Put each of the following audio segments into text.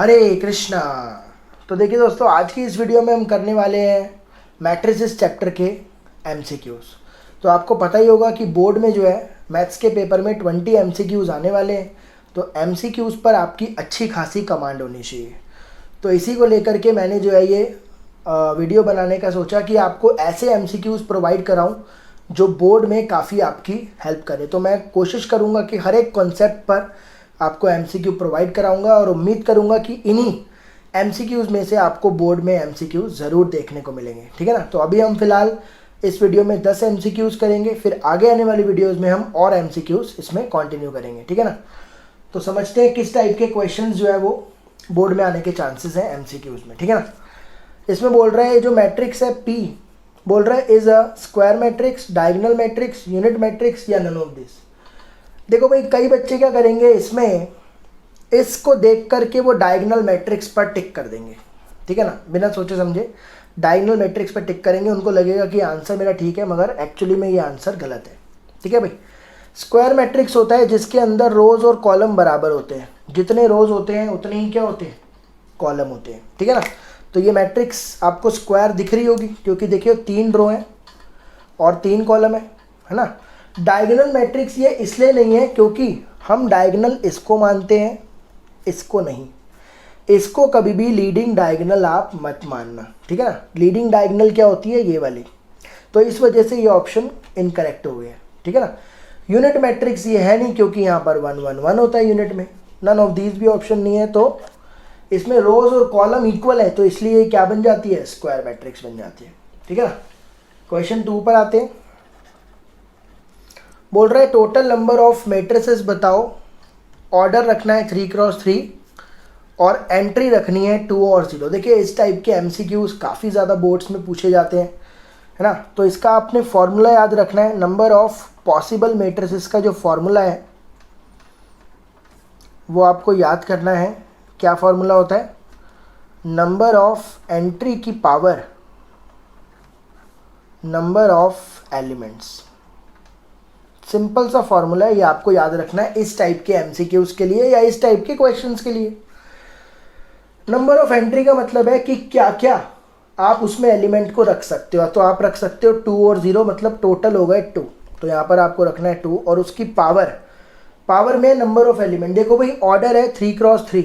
हरे कृष्णा। तो देखिए दोस्तों, आज की इस वीडियो में हम करने वाले हैं मैट्रिसेस चैप्टर के एमसीक्यूज़। तो आपको पता ही होगा कि बोर्ड में जो है मैथ्स के पेपर में 20 एमसीक्यूज़ आने वाले हैं। तो एमसीक्यूज़ पर आपकी अच्छी खासी कमांड होनी चाहिए। तो इसी को लेकर के मैंने जो है ये वीडियो बनाने का सोचा कि आपको ऐसे एमसीक्यूज़ प्रोवाइड कराऊं जो बोर्ड में काफ़ी आपकी हेल्प करे। तो मैं कोशिश करूँगा कि हर एक कॉन्सेप्ट पर आपको एमसीक्यू प्रोवाइड कराऊंगा और उम्मीद करूंगा कि इन्हीं एमसीक्यूज़ में से आपको बोर्ड में एमसीक्यू ज़रूर देखने को मिलेंगे। ठीक है ना। तो अभी हम फिलहाल इस वीडियो में 10 एमसीक्यूज़ करेंगे, फिर आगे आने वाली वीडियोस में हम और एमसीक्यूज़ इसमें कंटिन्यू करेंगे। ठीक है ना। तो समझते हैं किस टाइप के क्वेश्चन जो है वो बोर्ड में आने के चांसेस हैं एमसीक्यूज़ में। ठीक है ना। इसमें बोल रहा है जो मैट्रिक्स है P, बोल रहा है is a square matrix, diagonal matrix, unit matrix या नन ऑफ दिस। देखो भाई, कई बच्चे क्या करेंगे, इसमें इसको देख करके वो डायगोनल मैट्रिक्स पर टिक कर देंगे। ठीक है ना, बिना सोचे समझे डायगोनल मैट्रिक्स पर टिक करेंगे। उनको लगेगा कि आंसर मेरा ठीक है, मगर एक्चुअली में ये आंसर गलत है। ठीक है भाई। स्क्वायर मैट्रिक्स होता है जिसके अंदर रोज और कॉलम बराबर होते हैं। जितने रोज होते हैं उतने ही क्या होते हैं, कॉलम होते हैं। ठीक है ना। तो ये मैट्रिक्स आपको स्क्वायर दिख रही होगी क्योंकि देखिए 3 रो हैं और 3 कॉलम है ना। डायगोनल मैट्रिक्स ये इसलिए नहीं है क्योंकि हम डायगोनल इसको मानते हैं, इसको नहीं। इसको कभी भी लीडिंग डायगोनल आप मत मानना। ठीक है ना। लीडिंग डायगोनल क्या होती है, ये वाली। तो इस वजह से ये ऑप्शन इनकरेक्ट हो गया। ठीक है ना। यूनिट मैट्रिक्स ये है नहीं क्योंकि यहाँ पर 1 1 1 होता है यूनिट में। नन ऑफ दीज भी ऑप्शन नहीं है। तो इसमें रोज और कॉलम इक्वल है, तो इसलिए क्या बन जाती है, स्क्वायर मैट्रिक्स बन जाती है। ठीक है ना। क्वेश्चन 2 पर आते हैं। बोल रहा है टोटल नंबर ऑफ मैट्रिसेस बताओ। ऑर्डर रखना है 3x3 और एंट्री रखनी है 2 और 0। देखिए इस टाइप के एमसीक्यूज काफ़ी ज़्यादा बोर्ड्स में पूछे जाते हैं, है ना। तो इसका आपने फॉर्मूला याद रखना है। नंबर ऑफ पॉसिबल मैट्रिसेस का जो फॉर्मूला है वो आपको याद करना है। क्या फॉर्मूला होता है, नंबर ऑफ एंट्री की power number of elements. Simple सा फॉर्मूला है, ये आपको याद रखना है इस टाइप के एमसीक्यूज के लिए या इस टाइप के क्वेश्चंस के लिए। नंबर ऑफ एंट्री का मतलब है कि क्या क्या आप उसमें एलिमेंट को रख सकते हो। तो आप रख सकते हो 2 और 0, मतलब टोटल हो गए 2। तो यहाँ पर आपको रखना है 2 और उसकी पावर में नंबर ऑफ एलिमेंट। देखो भाई, ऑर्डर है 3x3,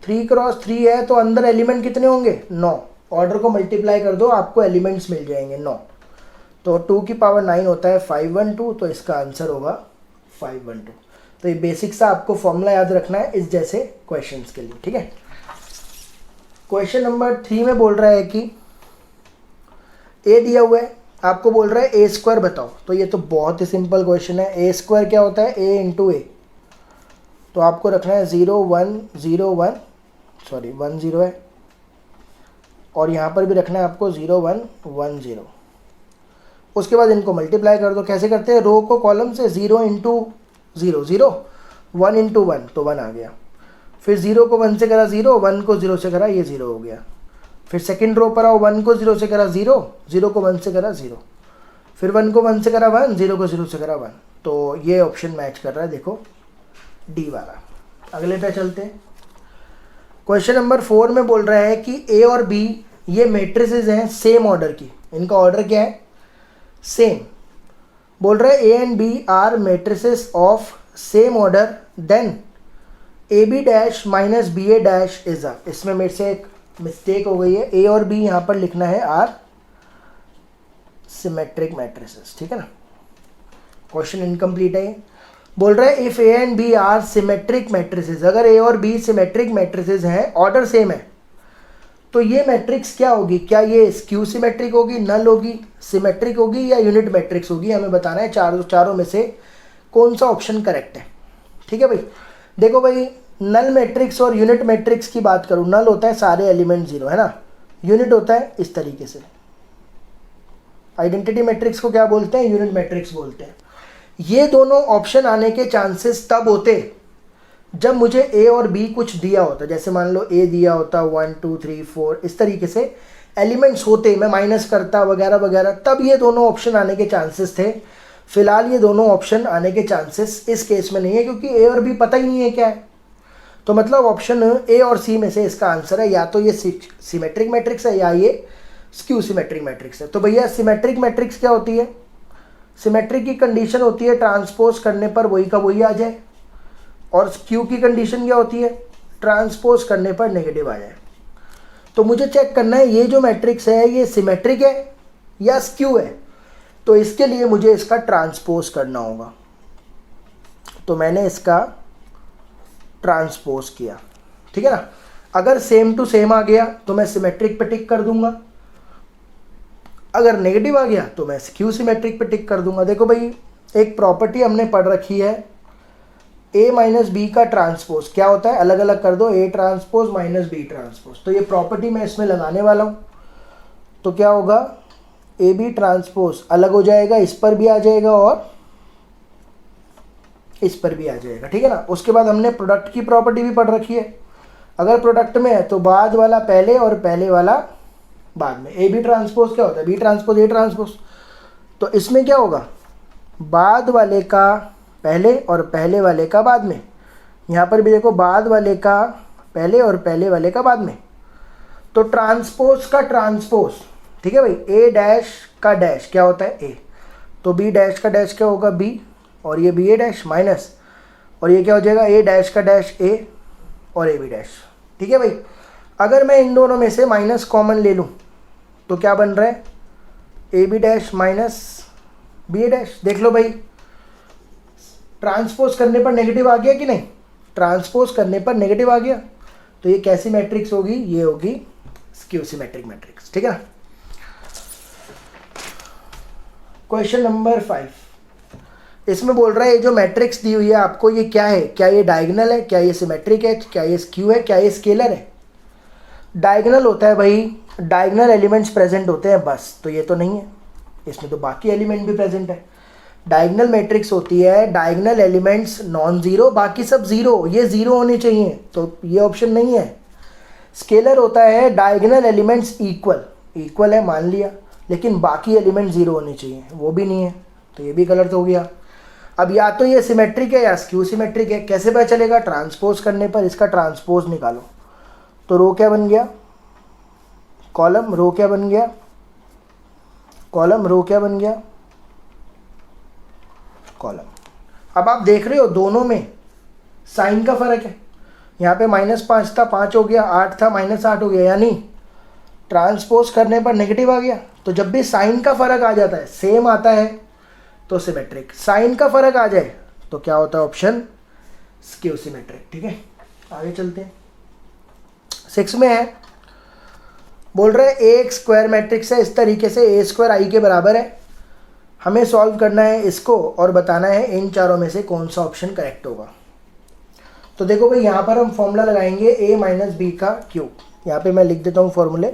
3x3 है तो अंदर एलिमेंट कितने होंगे, 9। ऑर्डर को मल्टीप्लाई कर दो, आपको एलिमेंट्स मिल जाएंगे 9। तो 2 की पावर 9 होता है 512, तो इसका आंसर होगा 512। तो ये बेसिक सा आपको फॉर्मूला याद रखना है इस जैसे क्वेश्चंस के लिए। ठीक है। क्वेश्चन नंबर 3 में बोल रहा है कि ए दिया हुआ है, आपको बोल रहा है ए स्क्वायर बताओ। तो ये तो बहुत ही सिंपल क्वेश्चन है। ए स्क्वायर क्या होता है, ए इंटू ए। तो आपको रखना है 0 1 0 1, सॉरी 1 0 है, और यहाँ पर भी रखना है आपको 0 1 1 0। उसके बाद इनको मल्टीप्लाई कर दो। कैसे करते हैं, रो को कॉलम से, 0 इंटू 0 0, 1 इंटू 1 तो 1 आ गया। फिर 0 को 1 से करा 0, 1 को 0 से करा, ये 0 हो गया। फिर सेकंड रो पर आओ, 1 को 0 से करा 0, 0 को 1 से करा 0, फिर 1 को 1 से करा 1, 0 को 0 से करा 1। तो ये ऑप्शन मैच कर रहा है, देखो डी वाला। अगले पे चलते हैं। क्वेश्चन नंबर 4 में बोल रहा है कि ए और बी ये मैट्रिसेस हैं सेम ऑर्डर की। इनका ऑर्डर क्या है, सेम। बोल रहा है A and B are matrices of same order, then A B dash minus B A dash is a. इसमें मेरे से एक मिस्टेक हो गई है, ए और बी यहाँ पर लिखना है आर सिमेट्रिक मैट्रिसेस। ठीक है ना। क्वेश्चन इनकम्प्लीट है। बोल रहा है if A and B are symmetric matrices, अगर ए और बी सिमेट्रिक मैट्रिसेस हैं, ऑर्डर सेम है, तो ये मैट्रिक्स क्या होगी, क्या ये स्क्यू सिमेट्रिक होगी, नल होगी, सिमेट्रिक होगी या यूनिट मैट्रिक्स होगी। हमें बताना है चारों में से कौन सा ऑप्शन करेक्ट है। ठीक है भाई। देखो भाई, नल मैट्रिक्स और यूनिट मैट्रिक्स की बात करूँ, नल होता है सारे एलिमेंट 0, है ना। यूनिट होता है इस तरीके से। आइडेंटिटी मैट्रिक्स को क्या बोलते हैं, यूनिट मैट्रिक्स बोलते हैं। ये दोनों ऑप्शन आने के चांसेस तब होते जब मुझे ए और बी कुछ दिया होता। जैसे मान लो ए दिया होता 1 2 3 4, इस तरीके से एलिमेंट्स होते, मैं माइनस करता वगैरह वगैरह, तब ये दोनों ऑप्शन आने के चांसेस थे। फिलहाल ये दोनों ऑप्शन आने के चांसेस इस केस में नहीं है क्योंकि ए और बी पता ही नहीं है क्या है। तो मतलब ऑप्शन ए और सी में से इसका आंसर है या तो ये सिमेट्रिक मैट्रिक्स है या ये स्क्यू सिमेट्रिक मैट्रिक्स है। तो भैया सिमेट्रिक मैट्रिक्स क्या होती है? सिमेट्रिक की कंडीशन होती है ट्रांसपोज करने पर वही का वही आ जाए, और स्क्यू की कंडीशन क्या होती है? ट्रांसपोज करने पर नेगेटिव आ जाए। तो मुझे चेक करना है ये जो मैट्रिक्स है ये सिमेट्रिक है या स्क्यू है। तो इसके लिए मुझे इसका ट्रांसपोज करना होगा। तो मैंने इसका ट्रांसपोज किया, ठीक है ना। अगर सेम टू सेम आ गया तो मैं सिमेट्रिक पे टिक कर दूंगा, अगर नेगेटिव आ गया तो मैं स्क्यू सिमेट्रिक पे टिक कर दूंगा। देखो भाई एक प्रॉपर्टी हमने पढ़ रखी है ए माइनस बी का ट्रांसपोज क्या होता है, अलग अलग कर दो, A transpose minus B transpose. तो ये प्रॉपर्टी मैं इसमें लगाने वाला हूँ। तो क्या होगा, ए बी ट्रांसपोज अलग हो जाएगा, इस पर भी आ जाएगा और इस पर भी आ जाएगा, ठीक है ना। उसके बाद हमने प्रोडक्ट की प्रॉपर्टी भी पढ़ रखी है, अगर प्रोडक्ट में है तो बाद वाला पहले और पहले वाला बाद में। ए बी ट्रांसपोज क्या होता है, बी ट्रांसपोज ए ट्रांसपोज। तो इसमें क्या होगा, बाद वाले का पहले और पहले वाले का बाद में। यहाँ पर भी देखो बाद वाले का पहले और पहले वाले का बाद में। तो ट्रांसपोज का ट्रांसपोज, ठीक है भाई, ए डैश का डैश क्या होता है ए, तो बी डैश का डैश क्या होगा बी, और ये बी ए डैश माइनस, और ये क्या हो जाएगा ए डैश का डैश ए और ए बी डैश, ठीक है भाई। अगर मैं इन दोनों में से माइनस कॉमन ले लूँ तो क्या बन रहा है, A B dash minus B A dash. देख लो भाई ट्रांसपोज करने पर नेगेटिव आ गया कि नहीं, ट्रांसपोज करने पर नेगेटिव आ गया। तो ये कैसी मैट्रिक्स होगी, ये होगी स्क्यू सिमेट्रिक मैट्रिक्स, ठीक है ना। क्वेश्चन नंबर 5, इसमें बोल रहा है ये जो मैट्रिक्स दी हुई है आपको ये क्या है, क्या ये डायगोनल है, क्या ये सिमेट्रिक है, क्या ये स्क्यू है, क्या ये स्केलर है। डायगोनल होता है भाई, डायगोनल एलिमेंट्स प्रेजेंट होते हैं बस, तो ये तो नहीं है, इसमें तो बाकी एलिमेंट भी प्रेजेंट है। डायगोनल मैट्रिक्स होती है डायगोनल एलिमेंट्स नॉन जीरो, बाकी सब जीरो, ये जीरो होने चाहिए, तो ये ऑप्शन नहीं है। स्केलर होता है डायगोनल एलिमेंट्स इक्वल, इक्वल है मान लिया, लेकिन बाकी एलिमेंट जीरो होने चाहिए, वो भी नहीं है, तो ये भी गलत हो गया। अब या तो ये सिमेट्रिक है या स्क्यू सिमेट्रिक है, कैसे पता चलेगा, ट्रांसपोज करने पर इसका ट्रांसपोज निकालो। तो रो क्या बन गया, कॉलम, रो क्या बन गया, कॉलम, रो क्या बन गया, कॉलम। अब आप देख रहे हो दोनों में साइन का फर्क है, यहाँ पे -5 था 5 हो गया, 8 था -8 हो गया, यानी ट्रांसपोज करने पर नेगेटिव आ गया। तो जब भी साइन का फर्क आ जाता है, सेम आता है तो सिमेट्रिक, साइन का फर्क आ जाए तो क्या होता है, ऑप्शन स्क्यू सिमेट्रिक, ठीक है। आगे चलते हैं, 6 में है, बोल रहे हैं ए एक स्क्वायर मैट्रिक्स है, इस तरीके से ए स्क्वायर आई के बराबर है, हमें सॉल्व करना है इसको और बताना है इन चारों में से कौन सा ऑप्शन करेक्ट होगा। तो देखो भाई यहाँ पर हम फॉर्मूला लगाएंगे ए माइनस बी का क्यूब, यहाँ पे मैं लिख देता हूँ फॉर्मूले।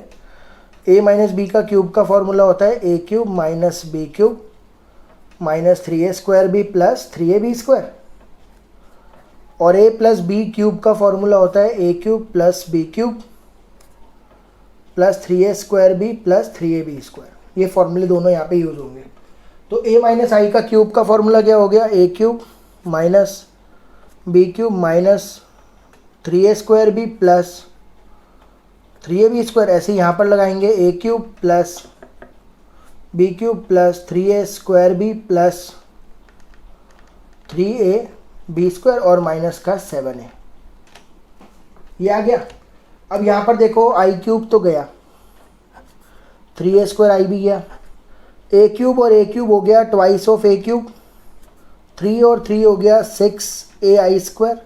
ए माइनस बी का क्यूब का फॉर्मूला होता है A cube minus B cube minus 3a square B plus 3ab square, और a प्लस बी क्यूब का फॉर्मूला होता है A cube plus B cube plus 3a square B plus 3ab square. ये फॉर्मूले दोनों यहाँ पे यूज होंगे। तो a माइनस आई का क्यूब का फॉर्मूला क्या हो गया, A cube minus B cube minus 3a square B plus 3ab square. ऐसे यहाँ पर लगाएंगे A cube plus B cube plus 3a square B plus 3ab square और माइनस का 7a, ये आ गया। अब यहाँ पर देखो आई क्यूब तो गया, 3a स्क्वायर आई भी गया, ए क्यूब और ए क्यूब हो गया ट्वाइस ऑफ ए क्यूब, 3 और 3 हो गया 6ai स्क्वायर,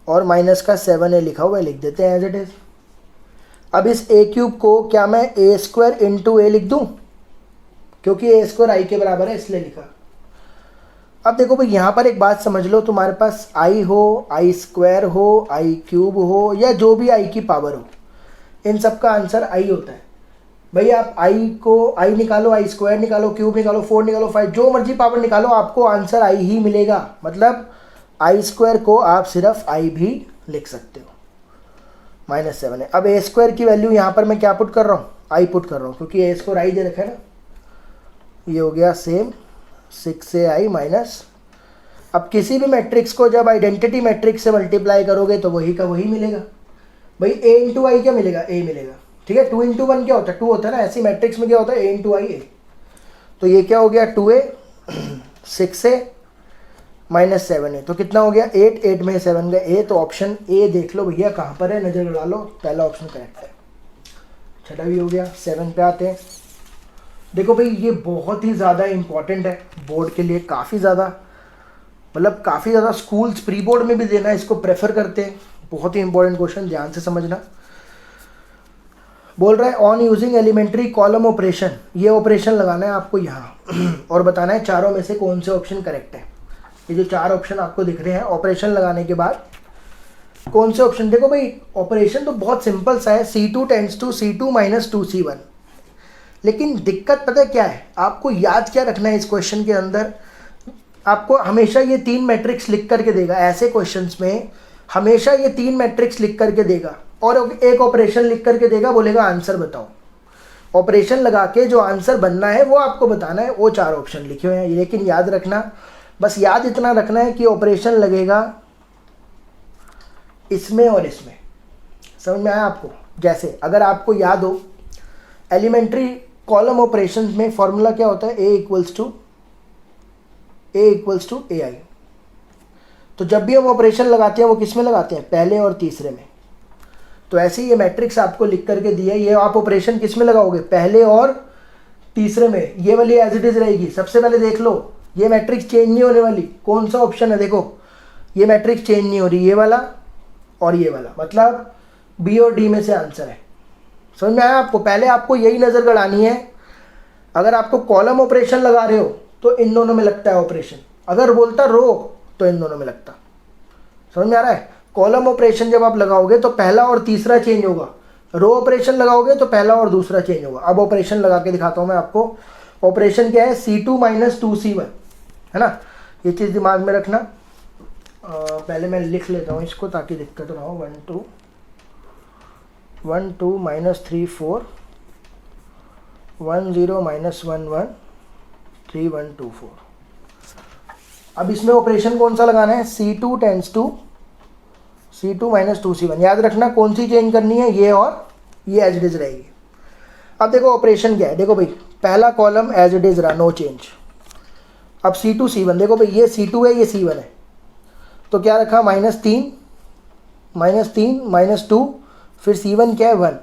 और माइनस का 7a लिखा हुआ है, लिख देते हैं एज इट इज। अब इस ए क्यूब को क्या मैं ए स्क्वायर इंटू ए लिख दूँ, क्योंकि ए स्क्वायर आई के बराबर है इसलिए लिखा। अब देखो भाई यहाँ पर एक बात समझ लो, तुम्हारे पास आई हो, आई स्क्वायर हो, आई क्यूब हो, या जो भी आई की पावर हो, इन सब का आंसर आई होता है। भाई आप आई को आई निकालो, आई स्क्वायर निकालो, क्यूब निकालो, 4 निकालो, 5, जो मर्जी पावर निकालो, आपको आंसर आई ही मिलेगा। मतलब आई स्क्वायर को आप सिर्फ आई भी लिख सकते हो, -7 है। अब ए स्क्वायर की वैल्यू यहाँ पर मैं क्या पुट कर रहा हूँ, आई पुट कर रहा हूँ, क्योंकि ए स्क्वायर आई दे रखा है ना। ये हो गया सेम 6ai माइनस अब किसी भी मैट्रिक्स को जब आइडेंटिटी मैट्रिक्स से मल्टीप्लाई करोगे तो वही का वही मिलेगा भाई। ए इंटू आई क्या मिलेगा, ए मिलेगा, ठीक है। 2 इंटू 1 क्या होता है, 2 होता है ना। ऐसी मैट्रिक्स में क्या होता है, ए इंटू आई ए। तो ये क्या हो गया 2a 6a माइनस 7a, तो कितना हो गया 8, 8 में 7 का a, तो ऑप्शन ए देख लो भैया कहाँ पर है, नजर लगा लो, पहला ऑप्शन करेक्ट है। छठा भी हो गया। 7 पे आते हैं। देखो भाई ये बहुत ही ज़्यादा इम्पॉर्टेंट है बोर्ड के लिए, काफ़ी ज़्यादा, मतलब काफ़ी ज़्यादा स्कूल्स प्री बोर्ड में भी देना इसको प्रेफर करते हैं। बहुत ही इंपॉर्टेंट क्वेश्चन, ध्यान से समझना। बोल रहा है on using elementary column operation, ये ऑपरेशन लगाना है आपको यहाँ और बताना है चारों में से कौन से ऑप्शन करेक्ट है। ये जो 4 ऑप्शन आपको दिख रहे हैं, ऑपरेशन लगाने के बाद कौन से ऑप्शन, देखो भाई ऑपरेशन तो बहुत सिंपल सा है, C2 tends to C2 minus 2C1। लेकिन दिक्कत पता है क्या है, आपको याद क्या रखना है इस क्वेश्चन के अंदर, आपको हमेशा ये 3 मैट्रिक्स लिख करके देगा। ऐसे क्वेश्चंस में हमेशा ये 3 मैट्रिक्स लिख करके देगा और एक ऑपरेशन लिख करके देगा, बोलेगा आंसर बताओ। ऑपरेशन लगा के जो आंसर बनना है वो आपको बताना है, वो 4 ऑप्शन लिखे हुए हैं। लेकिन याद रखना, बस याद इतना रखना है कि ऑपरेशन लगेगा इसमें और इसमें। समझ में आया आपको? जैसे अगर आपको याद हो एलिमेंट्री कॉलम ऑपरेशन में फॉर्मूला क्या होता है, ए इक्वल्स टू ए आई। तो जब भी हम ऑपरेशन लगाते हैं वो किस में लगाते हैं, पहले और तीसरे में। तो ऐसे ही ये मैट्रिक्स आपको लिख करके दिया है, ये आप ऑपरेशन किस में लगाओगे, पहले और तीसरे में। ये वाली एज इट इज रहेगी। सबसे पहले देख लो ये मैट्रिक्स चेंज नहीं होने वाली। कौन सा ऑप्शन है, देखो ये मैट्रिक्स चेंज नहीं हो रही, ये वाला और ये वाला, मतलब बी और डी में से आंसर है। समझ में आया आपको? पहले आपको यही नज़र गड़ानी है। अगर आपको कॉलम ऑपरेशन लगा रहे हो तो इन दोनों में लगता है ऑपरेशन, अगर बोलता रो तो इन दोनों में लगता। समझ में आ रहा है? कॉलम ऑपरेशन जब आप लगाओगे तो पहला और तीसरा चेंज होगा, रो ऑपरेशन लगाओगे तो पहला और दूसरा चेंज होगा। अब ऑपरेशन लगा के दिखाता हूँ मैं आपको। ऑपरेशन क्या है, C2 माइनस 2C1, है ना। ये चीज़ दिमाग में रखना। पहले मैं लिख लेता हूँ इसको ताकि दिक्कत ना हो। 1 2 माइनस 3 4 1 0 माइनस 1 1 3 1 2 4। अब इसमें ऑपरेशन कौन सा लगाना है, C2 tends to C2 minus 2C1। याद रखना कौन सी चेंज करनी है, ये और ये एज इट इज रहेगी। अब देखो ऑपरेशन क्या है, देखो भाई पहला कॉलम एज इट इज रहा, नो चेंज। अब C2 C1, देखो भाई ये C2 है, ये C1 है, तो क्या रखा -3 माइनस 2, फिर C1 क्या है 1,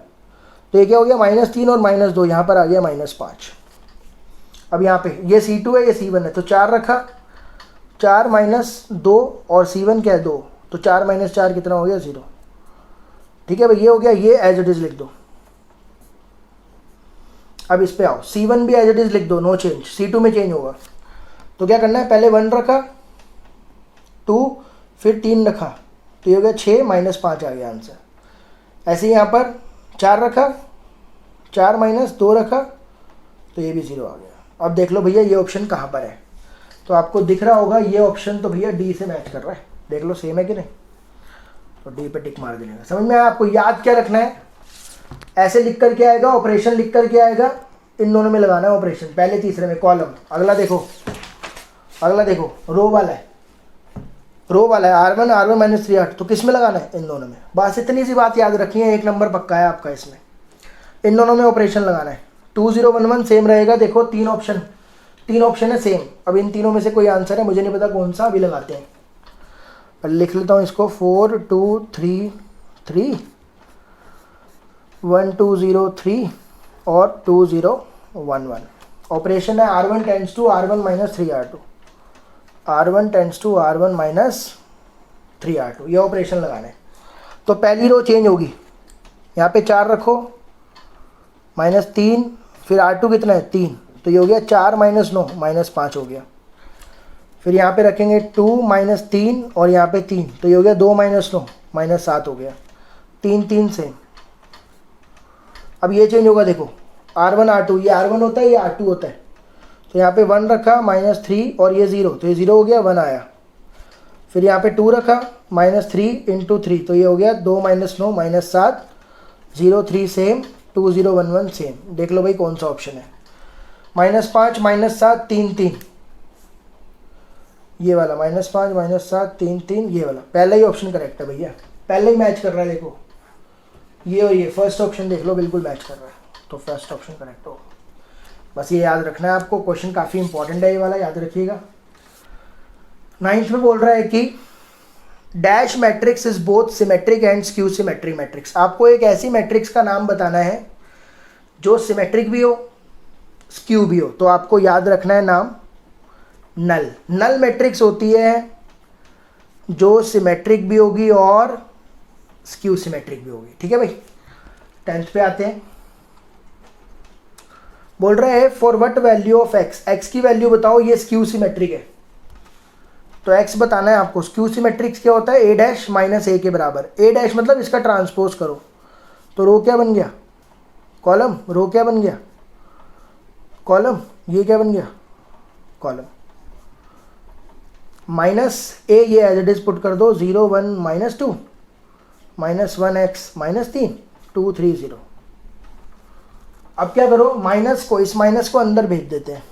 तो ये क्या हो गया -3 और -2, यहाँ पर आ गया -5। अब यहाँ पे ये C2 है, ये C1 है, तो 4 रखा, 4 माइनस 2 और C1 क्या है 2, तो 4 माइनस 4 कितना हो गया 0। ठीक है भाई, ये हो गया, ये एज इट इज लिख दो। अब इस पे आओ, C1 भी एज इट इज लिख दो, नो चेंज, C2 में चेंज होगा। तो क्या करना है, पहले 1 रखा, 2 फिर 3 रखा, तो ये हो गया 6 माइनस 5 आ गया आंसर। ऐसे ही यहाँ पर 4 रखा, 4 माइनस 2 रखा, तो ये भी 0 आ गया। अब देख लो भैया ये ऑप्शन कहाँ पर है, तो आपको दिख रहा होगा ये ऑप्शन तो भैया डी से मैच कर रहा है। देख लो सेम है कि नहीं, तो डी पे टिक मार देना। समझ में आया आपको? याद क्या रखना है, ऐसे लिख कर के आएगा, ऑपरेशन लिख कर के आएगा, इन दोनों में लगाना है ऑपरेशन, पहले तीसरे में कॉलम। अगला देखो रो वाला है, R1 माइनस 3 8, तो किस में लगाना है, इन दोनों में। बस इतनी सी बात याद रखनी है, 1 नंबर पक्का है आपका इसमें। इन दोनों में ऑपरेशन लगाना है। 2 0 1 1 सेम रहेगा। देखो 3 ऑप्शन है सेम। अब इन तीनों में से कोई आंसर है, मुझे नहीं पता कौन सा, अभी लगाते हैं। पर लिख लेता हूँ इसको, 4 2 3 3 1 2 0 3 और 2 0 1 1। ऑपरेशन है R1 tends to R1 minus 3 R2, R1 tends to R1 minus 3 R2, ये ऑपरेशन लगाना है। तो पहली रो चेंज होगी, यहाँ पे 4 रखो, -3, फिर R2 कितना है 3, तो ये हो गया 4 माइनस 9 -5 हो गया। फिर यहाँ पे रखेंगे 2 माइनस 3 और यहाँ पे 3, तो ये हो गया 2 माइनस 9 -7 हो गया। 3 3 से अब ये चेंज होगा, देखो R1 R2, ये R1 होता है, ये R2 होता है, तो यहाँ पे 1 रखा, -3 और ये 0, तो ये 0 हो गया, 1 आया। फिर यहाँ पे 2 रखा, -3 इंटू 3, तो ये हो गया 2 माइनस 9 -7, 0 3 सेम, 2 0 1 1 सेम। देख लो भाई कौन सा ऑप्शन है। -5 -7 3 3, ये वाला -5 -7 3 3, ये वाला पहला ही ऑप्शन करेक्ट है भैया, पहले ही मैच कर रहा है। देखो ये और ये फर्स्ट ऑप्शन देख लो, बिल्कुल मैच कर रहा है, तो फर्स्ट ऑप्शन करेक्ट हो। बस ये याद रखना है आपको, क्वेश्चन काफ़ी इंपॉर्टेंट है ये वाला, याद रखिएगा। 9th में बोल रहा है कि dash matrix is both symmetric and skew symmetric matrix. आपको एक ऐसी मैट्रिक्स का नाम बताना है जो सिमेट्रिक भी हो स्क्यू भी हो। तो आपको याद रखना है नाम नल। नल मैट्रिक्स होती है जो सिमेट्रिक भी होगी और स्क्यू सिमेट्रिक भी होगी। ठीक है भाई, 10th पे आते हैं। बोल रहे हैं for what value of x, x की वैल्यू बताओ, ये स्क्यू सिमेट्रिक है। तो एक्स बताना है आपको। स्क्यू सिमेट्रिक्स क्या होता है, ए डैश माइनस ए के बराबर। ए डैश मतलब इसका ट्रांसपोज करो, तो रो क्या बन गया, कॉलम। रो क्या बन गया, कॉलम। ये क्या बन गया, कॉलम। माइनस ए ये एज इट इज पुट कर दो, 0 1 -2 -1x -3 2 3 0। अब क्या करो, माइनस को, इस माइनस को अंदर भेज देते हैं।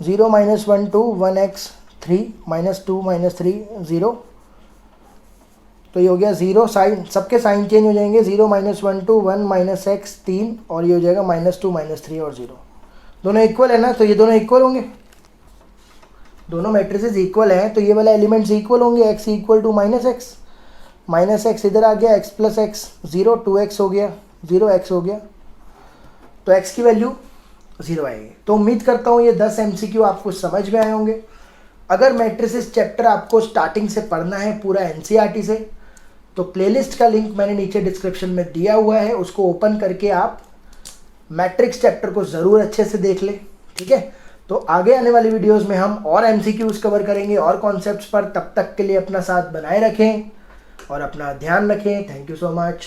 0 -1 2 1x 3 -2 -3 0। तो ये हो गया 0, साइन सबके साइन चेंज हो जाएंगे। 0 -1 2 1 -x 3 और ये हो जाएगा -2 -3 और 0। दोनों इक्वल है ना, तो ये दोनों इक्वल होंगे, दोनों मैट्रिसेस इक्वल हैं, तो ये वाला एलिमेंट्स इक्वल होंगे। x इक्वल टू -x इधर आ गया, x + x 0 2x हो गया, 0x हो गया, तो x की वैल्यू 0 आएगी। तो उम्मीद करता हूँ ये 10 MCQ आपको समझ में आए होंगे। अगर मैट्रिसेस चैप्टर आपको स्टार्टिंग से पढ़ना है पूरा NCERT से, तो प्लेलिस्ट का लिंक मैंने नीचे डिस्क्रिप्शन में दिया हुआ है, उसको ओपन करके आप मैट्रिक्स चैप्टर को ज़रूर अच्छे से देख लें। ठीक है, तो आगे आने वाली वीडियोस में हम और MCQs कवर करेंगे और कॉन्सेप्ट्स पर। तब तक के लिए अपना साथ बनाए रखें और अपना ध्यान रखें। Thank you so much.